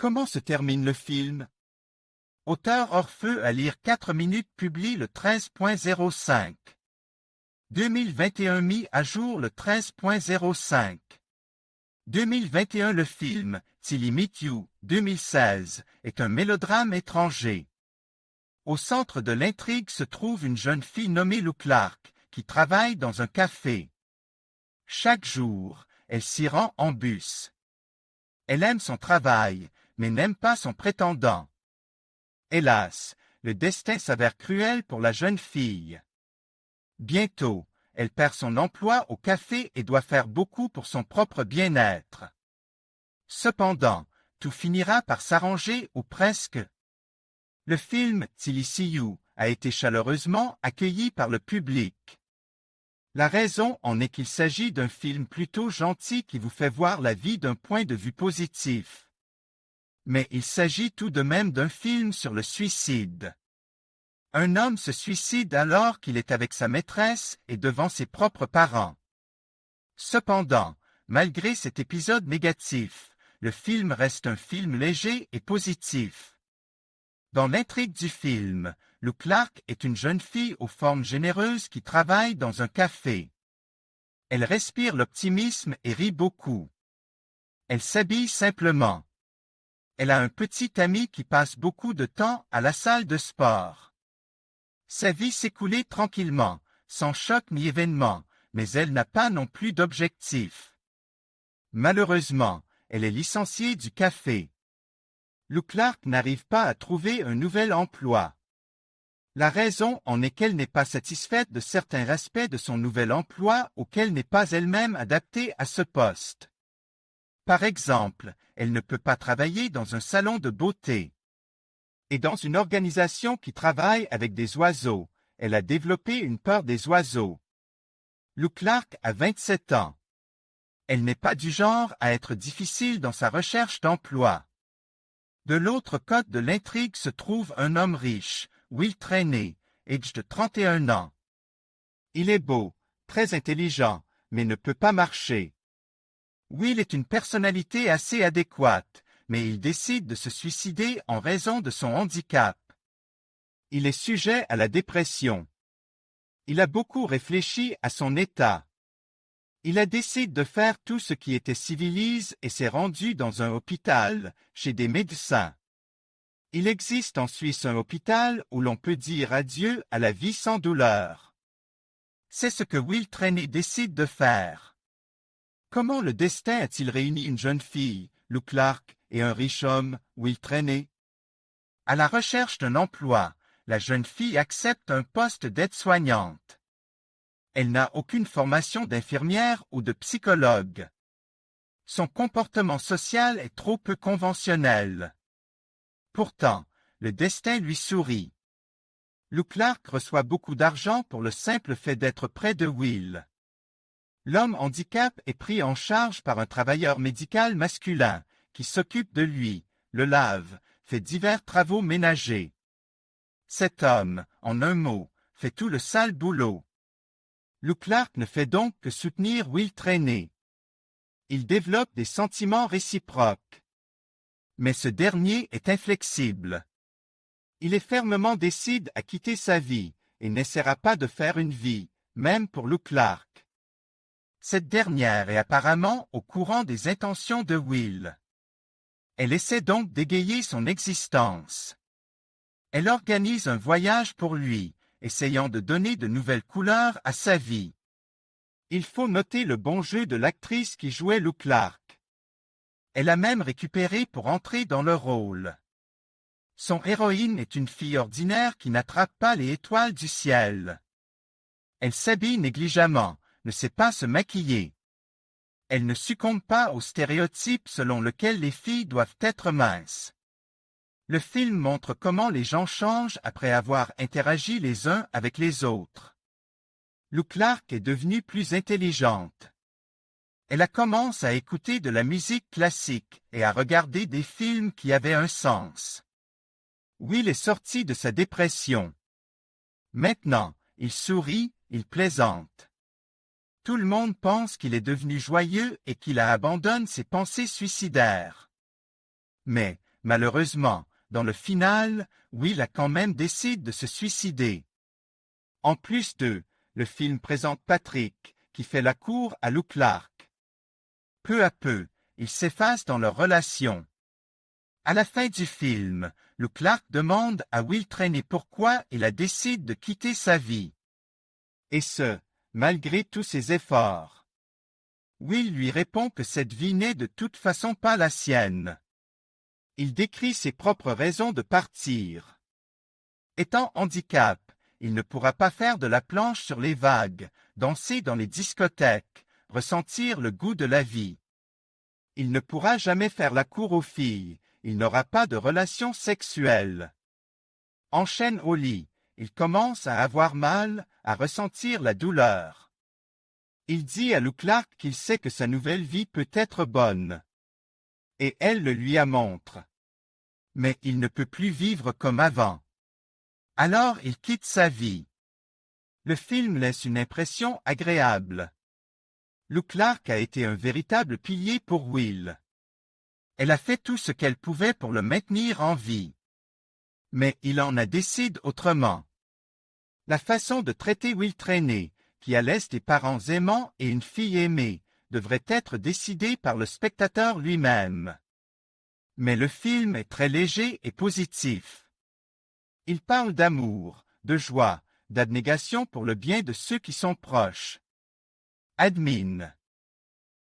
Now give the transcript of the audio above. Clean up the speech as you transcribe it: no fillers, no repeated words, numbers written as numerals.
Comment se termine le film? Auteur hors feu à lire 4 minutes publie le 13.05. 2021 mis à jour le 13.05. 2021 Le film, Till I Meet You, 2016, est un mélodrame étranger. Au centre de l'intrigue se trouve une jeune fille nommée Lou Clark, qui travaille dans un café. Chaque jour, elle s'y rend en bus. Elle aime son travail, mais n'aime pas son prétendant. Hélas, le destin s'avère cruel pour la jeune fille. Bientôt, elle perd son emploi au café et doit faire beaucoup pour son propre bien-être. Cependant, tout finira par s'arranger ou presque. Le film Till I See You a été chaleureusement accueilli par le public. La raison en est qu'il s'agit d'un film plutôt gentil qui vous fait voir la vie d'un point de vue positif. Mais il s'agit tout de même d'un film sur le suicide. Un homme se suicide alors qu'il est avec sa maîtresse et devant ses propres parents. Cependant, malgré cet épisode négatif, le film reste un film léger et positif. Dans l'intrigue du film, Lou Clark est une jeune fille aux formes généreuses qui travaille dans un café. Elle respire l'optimisme et rit beaucoup. Elle s'habille simplement. Elle a un petit ami qui passe beaucoup de temps à la salle de sport. Sa vie s'écoulait tranquillement, sans choc ni événement, mais elle n'a pas non plus d'objectif. Malheureusement, elle est licenciée du café. Lou Clark n'arrive pas à trouver un nouvel emploi. La raison en est qu'elle n'est pas satisfaite de certains aspects de son nouvel emploi auquel n'est pas elle-même adaptée à ce poste. Par exemple, elle ne peut pas travailler dans un salon de beauté. Et dans une organisation qui travaille avec des oiseaux, elle a développé une peur des oiseaux. Lou Clark a 27 ans. Elle n'est pas du genre à être difficile dans sa recherche d'emploi. De l'autre côté de l'intrigue se trouve un homme riche, Will Trainey, âgé de 31 ans. Il est beau, très intelligent, mais ne peut pas marcher. Will est une personnalité assez adéquate, mais il décide de se suicider en raison de son handicap. Il est sujet à la dépression. Il a beaucoup réfléchi à son état. Il a décidé de faire tout ce qui était civilisé et s'est rendu dans un hôpital, chez des médecins. Il existe en Suisse un hôpital où l'on peut dire adieu à la vie sans douleur. C'est ce que Will Trainey décide de faire. Comment le destin a-t-il réuni une jeune fille, Lou Clark, et un riche homme, Will Trainey? À la recherche d'un emploi, la jeune fille accepte un poste d'aide-soignante. Elle n'a aucune formation d'infirmière ou de psychologue. Son comportement social est trop peu conventionnel. Pourtant, le destin lui sourit. Lou Clark reçoit beaucoup d'argent pour le simple fait d'être près de Will. L'homme handicap est pris en charge par un travailleur médical masculin qui s'occupe de lui, le lave, fait divers travaux ménagers. Cet homme, en un mot, fait tout le sale boulot. Lou Clark ne fait donc que soutenir Will Trainey. Il développe des sentiments réciproques. Mais ce dernier est inflexible. Il est fermement décide à quitter sa vie et n'essaiera pas de faire une vie, même pour Lou Clark. Cette dernière est apparemment au courant des intentions de Will. Elle essaie donc d'égayer son existence. Elle organise un voyage pour lui, essayant de donner de nouvelles couleurs à sa vie. Il faut noter le bon jeu de l'actrice qui jouait Lou Clark. Elle a même récupéré pour entrer dans le rôle. Son héroïne est une fille ordinaire qui n'attrape pas les étoiles du ciel. Elle s'habille négligemment, ne sait pas se maquiller. Elle ne succombe pas au stéréotype selon lequel les filles doivent être minces. Le film montre comment les gens changent après avoir interagi les uns avec les autres. Lou Clark est devenue plus intelligente. Elle commence à écouter de la musique classique et à regarder des films qui avaient un sens. Will est sorti de sa dépression. Maintenant, il sourit, il plaisante. Tout le monde pense qu'il est devenu joyeux et qu'il abandonne ses pensées suicidaires. Mais, malheureusement, dans le final, Will a quand même décidé de se suicider. En plus le film présente Patrick, qui fait la cour à Lou Clark. Peu à peu, ils s'effacent dans leur relation. À la fin du film, Lou Clark demande à Will Trainey pourquoi il a décidé de quitter sa vie. Et ce, malgré tous ses efforts. Will lui répond que cette vie n'est de toute façon pas la sienne. Il décrit ses propres raisons de partir. Étant handicap, il ne pourra pas faire de la planche sur les vagues, danser dans les discothèques, ressentir le goût de la vie. Il ne pourra jamais faire la cour aux filles, il n'aura pas de relations sexuelles. En chaîne au lit, il commence à avoir mal, à ressentir la douleur. Il dit à Lou Clark qu'il sait que sa nouvelle vie peut être bonne. Et elle le lui montre. Mais il ne peut plus vivre comme avant. Alors il quitte sa vie. Le film laisse une impression agréable. Lou Clark a été un véritable pilier pour Will. Elle a fait tout ce qu'elle pouvait pour le maintenir en vie. Mais il en a décidé autrement. La façon de traiter Will Trainey, qui a laissé des parents aimants et une fille aimée, devrait être décidée par le spectateur lui-même. Mais le film est très léger et positif. Il parle d'amour, de joie, d'abnégation pour le bien de ceux qui sont proches. Admin.